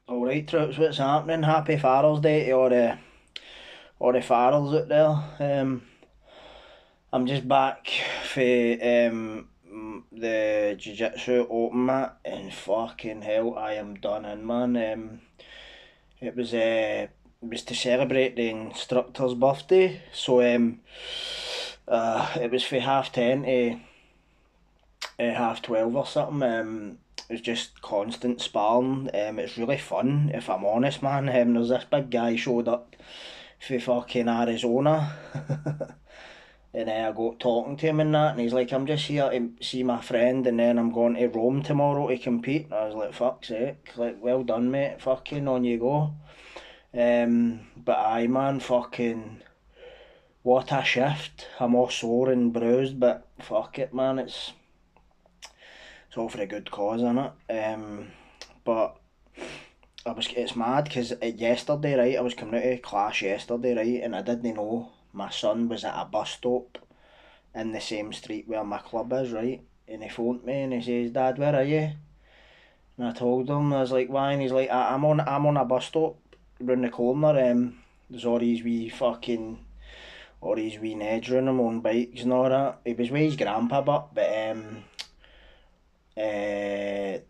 Alright, troops, what's happening? Happy Father's Day to all the fathers out there. I'm just back for the Jiu-Jitsu open mat and fucking hell, I am done in, man. It was to celebrate the instructor's birthday, so it was for 10:30 to 12:30 or something. It was just constant sparring. It's really fun, if I'm honest, man. There's this big guy showed up for fucking Arizona. And I got talking to him and that, and he's like, I'm just here to see my friend, and then I'm going to Rome tomorrow to compete. And I was like, fuck's sake, like, well done, mate, fucking on you go. But aye, man, fucking, what a shift. I'm all sore and bruised, but fuck it, man, it's all for a good cause, innit? But it's mad because yesterday, right, I was coming out of class yesterday, right, and I didn't know my son was at a bus stop in the same street where my club is, right? And he phoned me and he says, Dad, where are you? And I told him, I was like, why? And he's like, I'm on a bus stop round the corner. There's all these wee neds round them on bikes and all that. He was with his grandpa, but uh,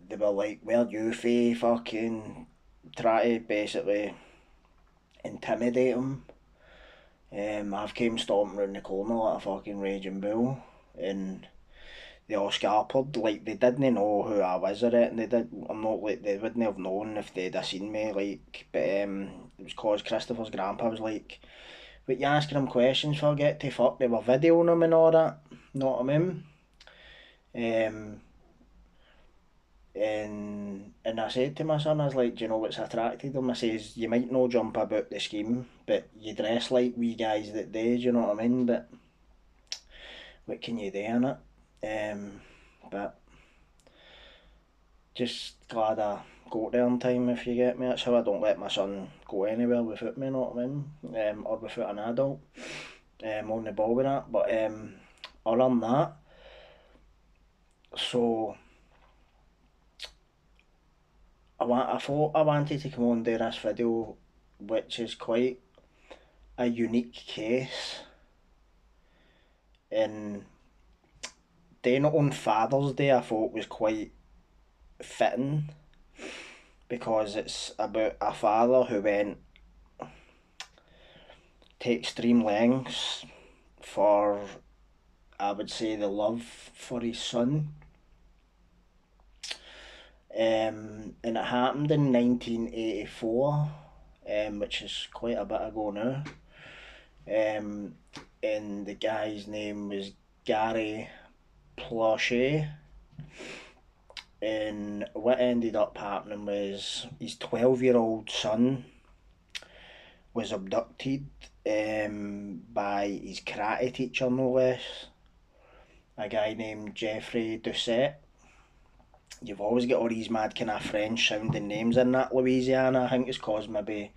they were like, where you fa fucking try to basically intimidate him. I've came stomping round the corner like a fucking raging bull, and they all scarpered, like they didn't know who I was or it, and I'm not like, they wouldn't have known if they'd have seen me, like, but it was cause Christopher's grandpa was like, but you asking him questions for, get to fuck, they were videoing him and all that, know what I mean? Um, and I said to my son, I was like, do you know what's attracted him? I says, you might not jump about the scheme, but you dress like we guys that do, do you know what I mean? But what can you do in it? But just glad I got there in time, if you get me. That's how I don't let my son go anywhere without me, you know what I mean? Or without an adult on the ball with that. But other than that, so I thought I wanted to come on and do this video, which is quite a unique case, and doing it on Father's Day I thought was quite fitting because it's about a father who went to extreme lengths for, I would say, the love for his son. And it happened in 1984, which is quite a bit ago now. Um, and the guy's name was Gary Plauché. And what ended up happening was his 12-year-old son was abducted by his karate teacher, no less, a guy named Jeffrey Doucette. You've always got all these mad kind of French sounding names in that Louisiana. I think it's cause maybe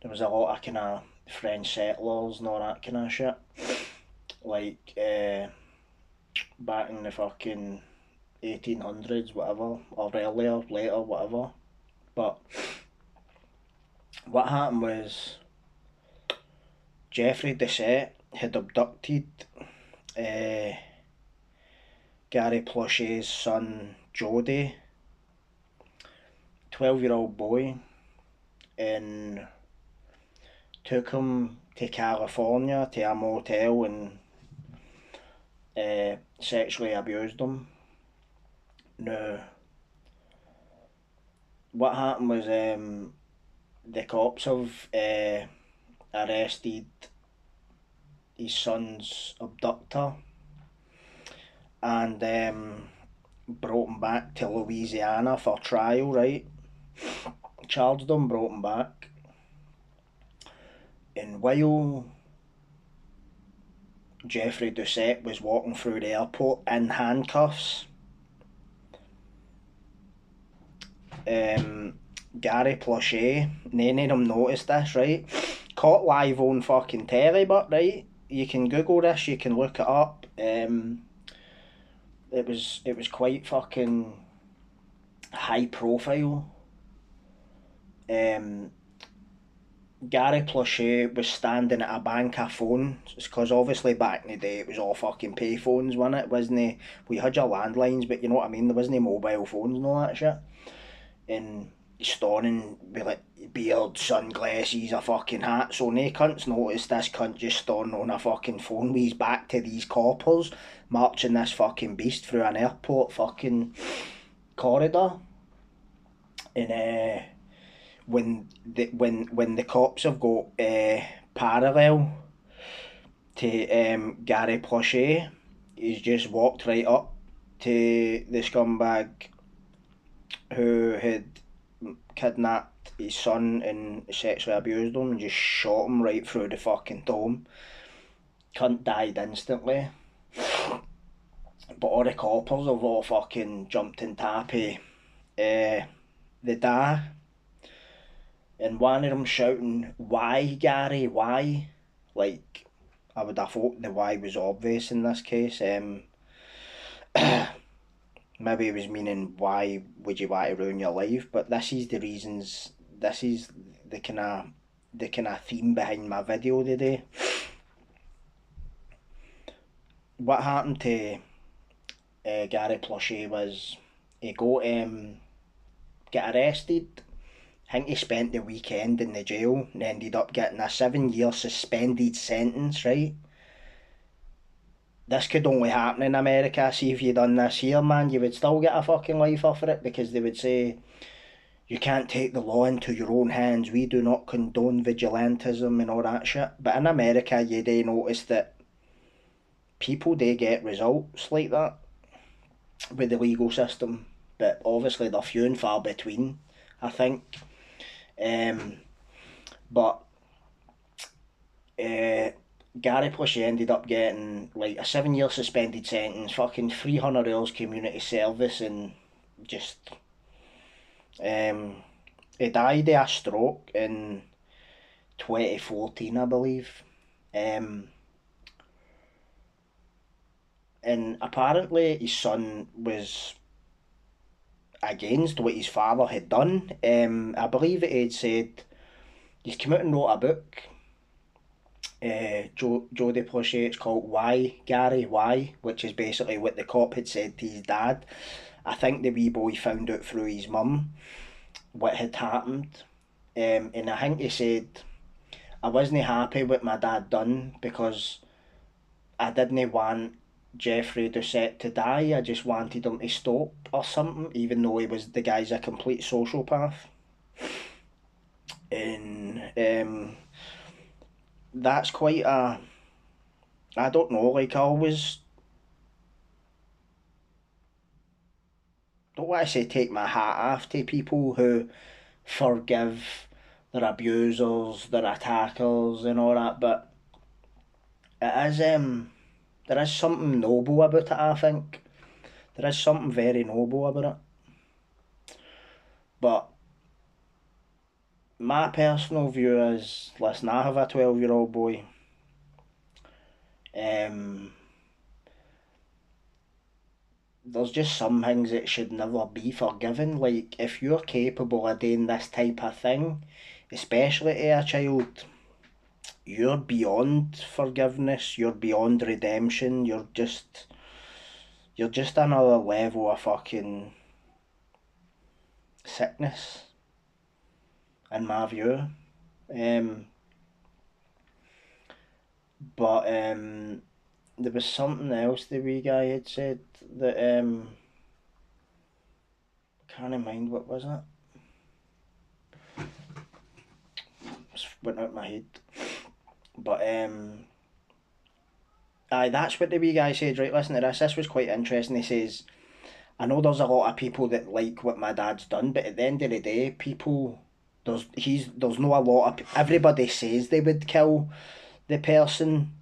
there was a lot of kind of French settlers and all that kind of shit. Like back in the fucking 1800s, whatever, or earlier, later, whatever. But what happened was Jeffrey Doucette had abducted uh, Gary Plauché's son Jody, 12-year-old boy, and took him to California to a motel and sexually abused him. Now, what happened was the cops have arrested his son's abductor and brought him back to Louisiana for trial, right? Charged him, brought him back. And while Jeffrey Doucette was walking through the airport in handcuffs, Gary Plauché, none of them noticed this, right? Caught live on fucking telly, but right, you can Google this, you can look it up. It was quite fucking high profile. Um, Gary Pluchet was standing at a bank of phones because obviously back in the day it was all fucking pay phones, wasn't it? Wasn't it? We had your landlines, but you know what I mean. There wasn't mobile phones and all that shit. And he's standing with like beard, sunglasses, a fucking hat. So no cunts noticed this cunt just standing on a fucking phone with his back to these coppers, marching this fucking beast through an airport fucking corridor. And when the cops have got parallel to Gary Pluchet, he's just walked right up to the scumbag who had kidnapped his son and sexually abused him and just shot him right through the fucking dome. Cunt died instantly. But all the coppers have all fucking jumped in tappy the da, and one of them shouting, "Why, Gary, why?" Like, I would have thought the why was obvious in this case. Maybe it was meaning, why would you want to ruin your life? But this is the reasons, this is the kind of theme behind my video today. What happened to Gary Pluchet was he got arrested. I think he spent the weekend in the jail and ended up getting a 7 year suspended sentence, right? This could only happen in America. See, if you done this here, man, you would still get a fucking life off of it because they would say, you can't take the law into your own hands. We do not condone vigilantism and all that shit. But in America, you do notice that people do get results like that with the legal system. But obviously they're few and far between, I think. But Gary Pluchet ended up getting like a 7 year suspended sentence, fucking 300 hours community service, and just he died of a stroke in 2014, I believe. Um, and apparently his son was against what his father had done. I believe it had said he's come out and wrote a book. Jodie Pluchet, it's called Why, Gary, Why, which is basically what the cop had said to his dad. I think the wee boy found out through his mum what had happened. And I think he said, I wasn't happy with my dad done because I didn't want Jeffrey Doucette to die. I just wanted him to stop or something, even though he was the guy's a complete sociopath. And that's quite a, I don't know, like I always don't want to say take my hat off to people who forgive their abusers, their attackers and all that, but it is there is something noble about it, I think. There is something very noble about it. But my personal view is, listen, I have a 12-year-old boy. Um, there's just some things that should never be forgiven. Like, if you're capable of doing this type of thing, especially to a child, you're beyond forgiveness, you're beyond redemption, you're just another level of fucking sickness, in my view. Um, but there was something else the wee guy had said that can't mind what was it. Just went out my head. But aye, that's what the wee guy said. Right, listen to this. This was quite interesting. He says, I know there's a lot of people that like what my dad's done, but at the end of the day, people there's not a lot of everybody says they would kill the person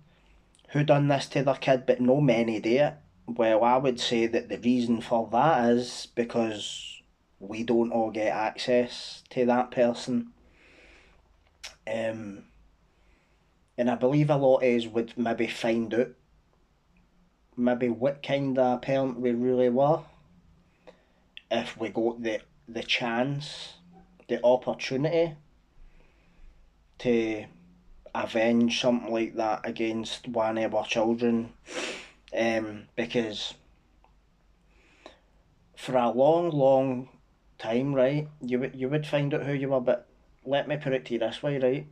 who done this to their kid, but no many do it. Well, I would say that the reason for that is because we don't all get access to that person. Um, and I believe a lot of us would maybe find out maybe what kind of parent we really were if we got the chance the opportunity to avenge something like that against one of our children, because for a long, long time, right, you would find out who you were, but let me put it to you this way, right,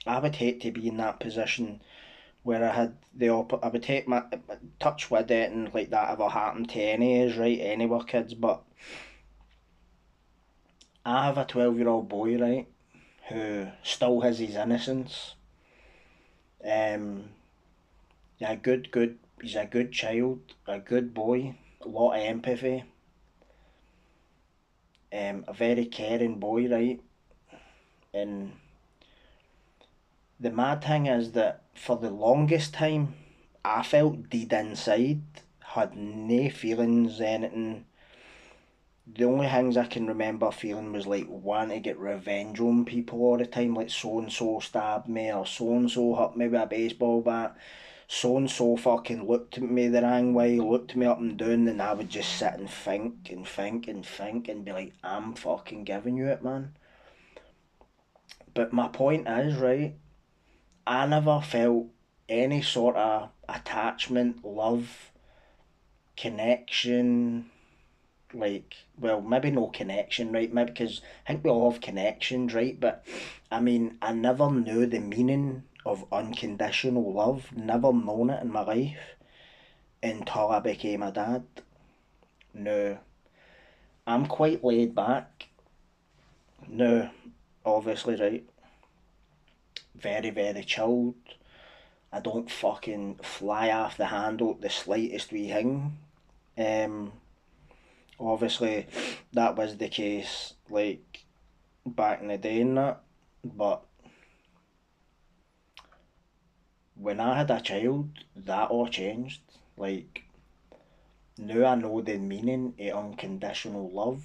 I would hate to be in that position where I had I would take my touch with it and like that ever happened to any of us, right, any of our kids, but I have a 12-year-old boy, right, who still has his innocence. Um, he's a good child, a good boy, a lot of empathy, a very caring boy, right? And the mad thing is that for the longest time, I felt dead inside, had no feelings, anything. The only things I can remember feeling was like wanting to get revenge on people all the time, like so and so stabbed me, or so and so hit me with a baseball bat, so and so fucking looked at me the wrong way, looked me up and down, and I would just sit and think and think and think and be like, I'm fucking giving you it, man. But my point is, right, I never felt any sort of attachment, love, connection, like, well, maybe no connection, right? Maybe because I think we all have connections, right? But I mean, I never knew the meaning of unconditional love, never known it in my life until I became a dad. No, I'm quite laid back. No, obviously, right? Very, very chilled. I don't fucking fly off the handle at the slightest wee thing. Um, Obviously, that was the case, like, back in the day and that, but when I had a child, that all changed. Like, now I know the meaning of unconditional love,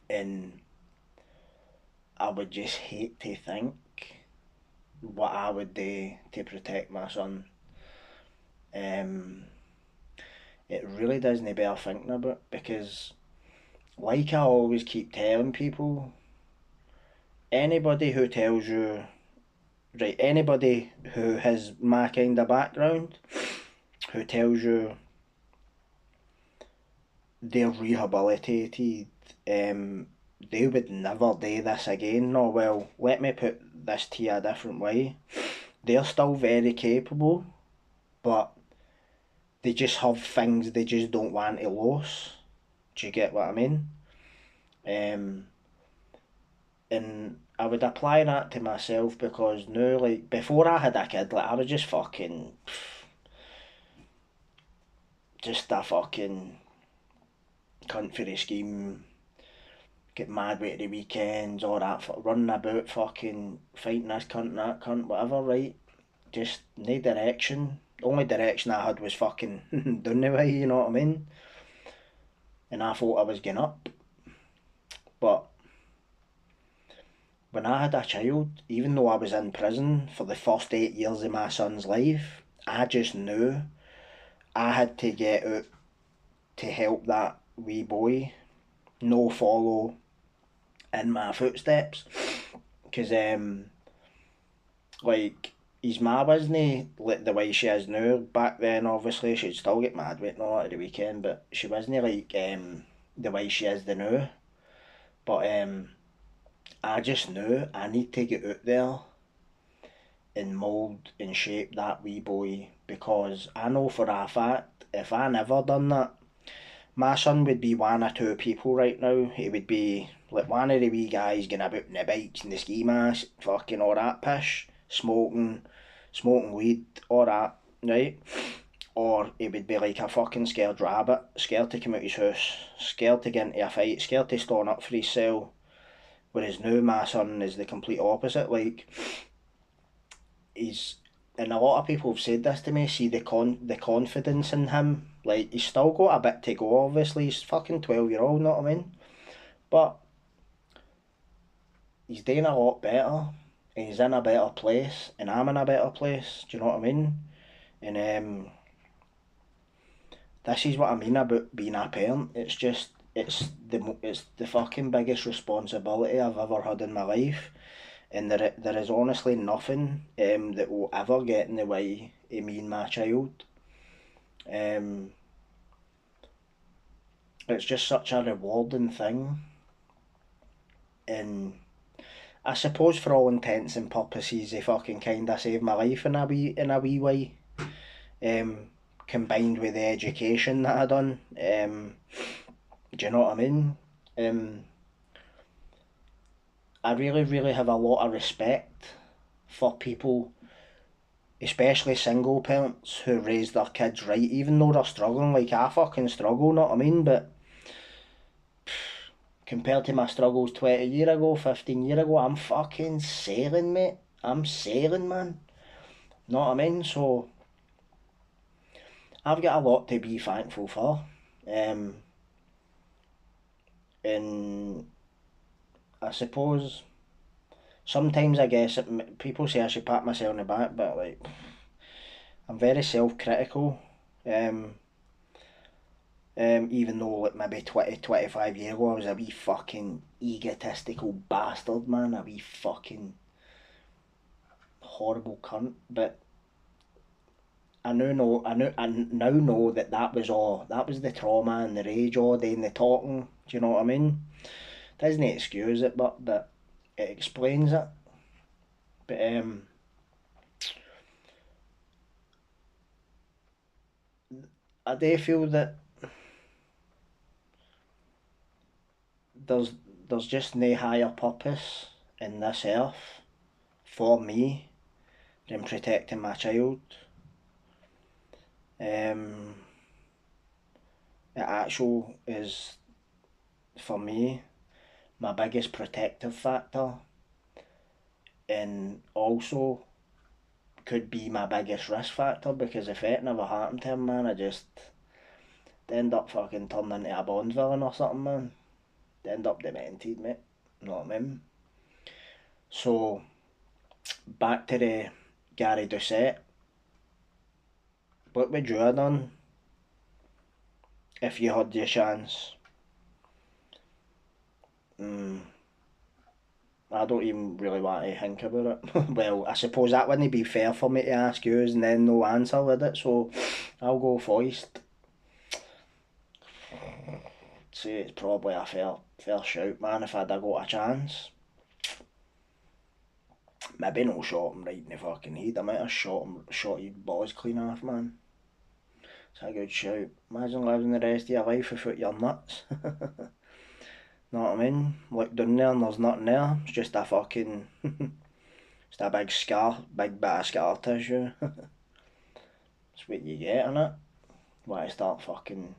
and I would just hate to think what I would do to protect my son. Um, it really doesn't bear thinking about, because, like I always keep telling people, anybody who tells you, right, anybody who has my kind of background, who tells you they're rehabilitated, they would never do this again. No, well, let me put this to you a different way. They're still very capable, but they just have things they just don't want to lose. Do you get what I mean? Um, and I would apply that to myself, because now, like, before I had a kid, like, I was just fucking, just a fucking cunt for the scheme, get mad with the weekends, all that, running about, fucking fighting this cunt and that cunt, whatever, right? Just no direction. The only direction I had was fucking down the way, you know what I mean? And I thought I was getting up. But when I had a child, even though I was in prison for the first 8 years of my son's life, I just knew I had to get out to help that wee boy no follow in my footsteps. Because, like, his ma wasn't like the way she is now. Back then, obviously, she'd still get mad with it and all at the weekend, but she wasn't like the way she is the now. But I just knew I need to get out there and mould and shape that wee boy, because I know for a fact if I never done that, my son would be one or two people right now. He would be like one of the wee guys getting about in the bikes and the ski mask, fucking all that pish, smoking weed, all that, right? Or he would be like a fucking scared rabbit, scared to come out his house, scared to get into a fight, scared to stand up for his cell. Whereas now my son is the complete opposite. Like, he's, and a lot of people have said this to me, see the confidence in him. Like, he's still got a bit to go, obviously. He's fucking 12-year-old, know what I mean? But he's doing a lot better. And he's in a better place. And I'm in a better place. Do you know what I mean? And this is what I mean about being a parent. It's just, it's the fucking biggest responsibility I've ever had in my life, and there is honestly nothing that will ever get in the way of me and my child. Um, it's just such a rewarding thing, and I suppose for all intents and purposes, they fucking kind of saved my life in a wee way. Um, Combined with the education that I done. Do you know what I mean? Um, I really, really have a lot of respect for people, especially single parents who raise their kids right, even though they're struggling. Like I fucking struggle, know what I mean? But compared to my struggles 20 years ago, 15 years ago, I'm fucking sailing, mate. I'm sailing, man. Know what I mean? So I've got a lot to be thankful for. Um, and I suppose sometimes I guess people say I should pat myself on the back, but like I'm very self-critical. Um, Even though like maybe 20, 25 years ago I was a wee fucking egotistical bastard, man, a wee fucking horrible cunt. But I now know that that was the trauma and the rage all day and the talking. Do you know what I mean? Doesn't excuse it, but it explains it. But I do feel that there's there's just no higher purpose in this earth for me than protecting my child. Um, it actual is for me my biggest protective factor, and also could be my biggest risk factor because if it never happened to him, man, I just end up fucking turning into a Bond villain or something, man. They end up demented, mate. You know what I mean? So back to the Gary Doucette. What would you have done if you had your chance? Mm, I don't even really want to think about it. Well, I suppose that wouldn't be fair for me to ask you and then no answer with it, so I'll go first. Say it's probably a fair shout, man, if I'd have got a chance. Maybe no shot him right in the fucking head. I might have shot his balls clean off, man. It's a good shout. Imagine living the rest of your life without your nuts. Know what I mean? Look down there and there's nothing there. It's just a fucking, just a big bit of scar tissue. That's what you get, innit? Why start fucking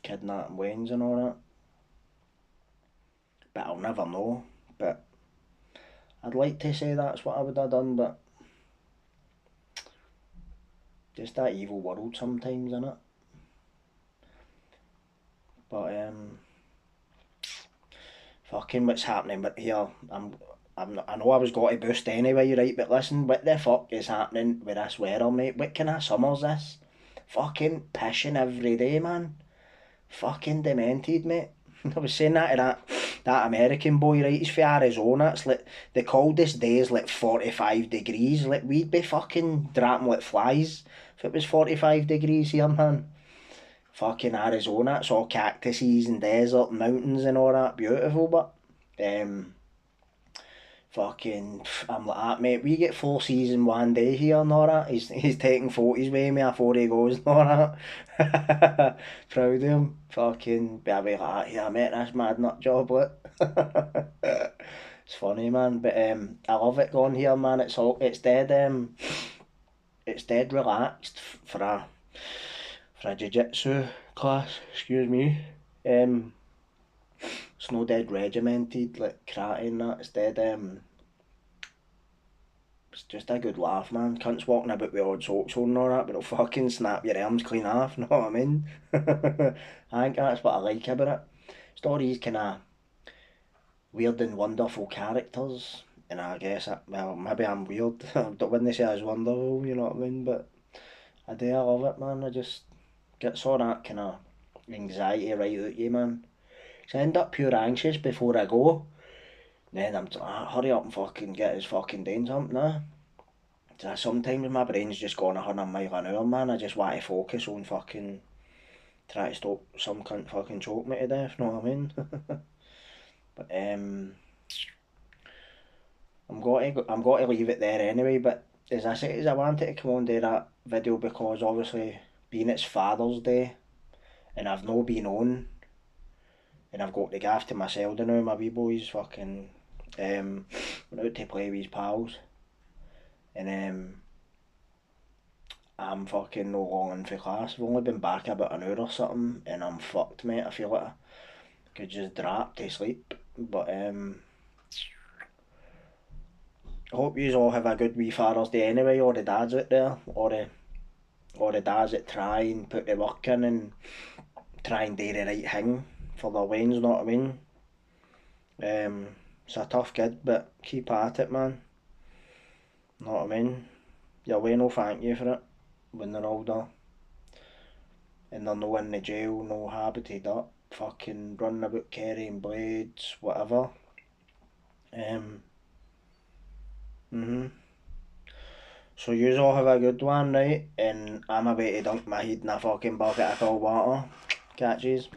kidnapping Waynes and all that. But I'll never know. But I'd like to say that's what I would have done, but just that evil world sometimes, innit? But fucking what's happening but here, I know I was going to boost anyway, right? But listen, what the fuck is happening with this weather, mate? What kind of summer's this? Fucking pissing every day, man. Fucking demented, mate. I was saying that to that American boy, right? He's from Arizona. It's like the coldest day is like 45 degrees. Like we'd be fucking dropping like flies if it was 45 degrees here, man. Fucking Arizona, it's all cactuses and desert and mountains and all that, beautiful, but um, fucking, I'm like that, mate. We get 4 seasons one day here and all that. He's taking photos with me before he goes and all that. Proud of him. Fucking, be a wee like that here, mate. That's mad nut job, look. It's funny, man, but I love it going here, man. It's dead relaxed for a jiu-jitsu class, excuse me. Um, it's no dead regimented like karate and that. It's dead. It's just a good laugh, man. Cunts walking about with odd socks on and all that, but it'll fucking snap your arms clean off. Know what I mean? I think that's what I like about it. Stories kind of weird and wonderful characters, and I guess well maybe I'm weird. I wouldn't say I was wonderful, you know what I mean? But I love it, man. I just gets all that kind of anxiety right out you, man. So I end up pure anxious before I go. Then I'm hurry up and fucking get his fucking doing something now. So sometimes my brain's just going 100 mile an hour, man. I just want to focus on fucking try to stop some cunt fucking choke me to death, know what I mean? But I'm going to leave it there anyway. But as I said, I wanted to come on to that video because obviously being it's Father's Day and I've no been on and I've got the gaff to myself now. My wee boy's fucking went out to play with his pals and I'm fucking no long in for class. I've only been back about an hour or something and I'm fucked, mate. I feel like I could just drop to sleep. But I hope you all have a good wee Father's Day anyway, all the dads out there, all the dads that try and put the work in and try and do the right thing for their wains, know what I mean? It's a tough kid, but keep at it, man. Know what I mean? Your way will thank you for it when they're older and they're no in the jail, no habited up, fucking running about carrying blades, whatever. Um, mhm. So you all have a good one, right? And I'm about to dunk my head in a fucking bucket of cold water. Catches.